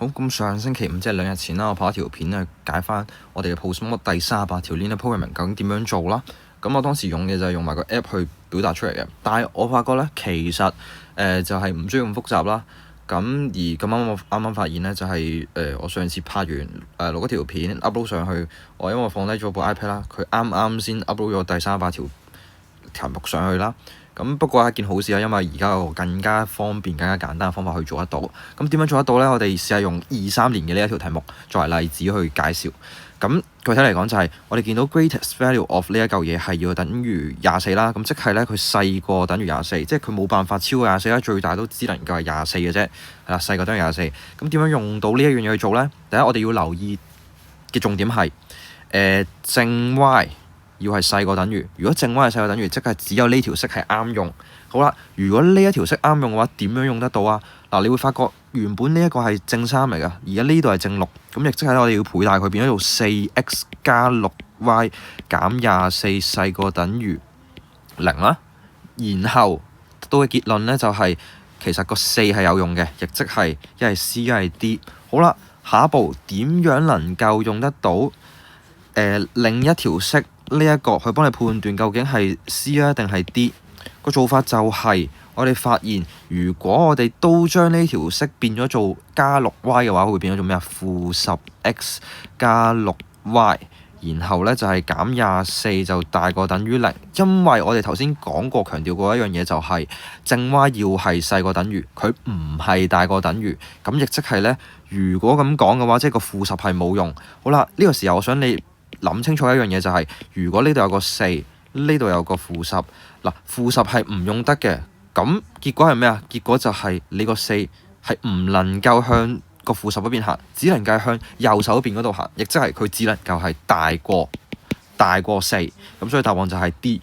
好，咁上星期五即係2日前啦，我拍一條片咧解翻我哋嘅 Postmod 第38條 Linear Programming 究竟點樣做啦。咁我當時用嘅就係用埋個 app 去表達出嚟嘅，但係我發覺咧其實就係唔需要咁複雜啦。咁而咁啱我啱啱發現咧就係我上次拍完錄嗰條片 upload 上去，因為我放低咗部 iPad 啦，佢啱啱先 upload 咗第38條題目上去啦。咁不過係一件好事啊，因為而家有更加方便、更加簡單嘅方法去做得到。咁點樣做得到呢？我哋試下用23年嘅呢一條題目作為例子去介紹。咁具體嚟講就係我哋見到 greatest value of 呢一嚿嘢係要等於24啦。咁即係咧佢細過等於24，即係佢冇辦法超過24啦，最大都只能夠係24嘅啫。係啦，細過等於24。咁點樣用到呢一樣嘢去做呢？第一，我哋要留意嘅重點係正 y。要係細過等於，如果正 y 係細過等於，即係只有呢條式係啱用。好啦，如果呢一條式啱用嘅話，點樣用得到啊？嗱，你會發覺原本呢一個係正3嚟㗎，而家呢度係正6，咁亦即係咧我哋要倍大佢變咗做4x 加 6y 減24細過等於0啦。然後得到嘅結論咧就係、其實個4係有用嘅，亦即係一係 C 一係 D。好啦，下一步點樣能夠用得到另一條式？呢一個去幫你判斷究竟係 C 啊定係 D 個做法就係我哋發現，如果我哋都將呢條式變咗做加 6y 嘅話，會變咗做咩啊？負10x 加 6y， 然後咧就係減24就大過等於0，因為我哋頭先講過強調過一樣嘢，就係正 y 要係細過等於，佢唔係大過等於，咁亦即係咧，如果咁講嘅話，即係個負10係冇用。好啦，呢個時候我想你諗清楚一樣嘢就係、如果呢度有個4，呢度有個負10，嗱負10係唔用得嘅，咁結果係咩啊？結果就係你個4係唔能夠向個負10嗰邊行，只能夠向右手邊嗰度行，亦即係佢只能夠係大過4，咁所以答案就係 D。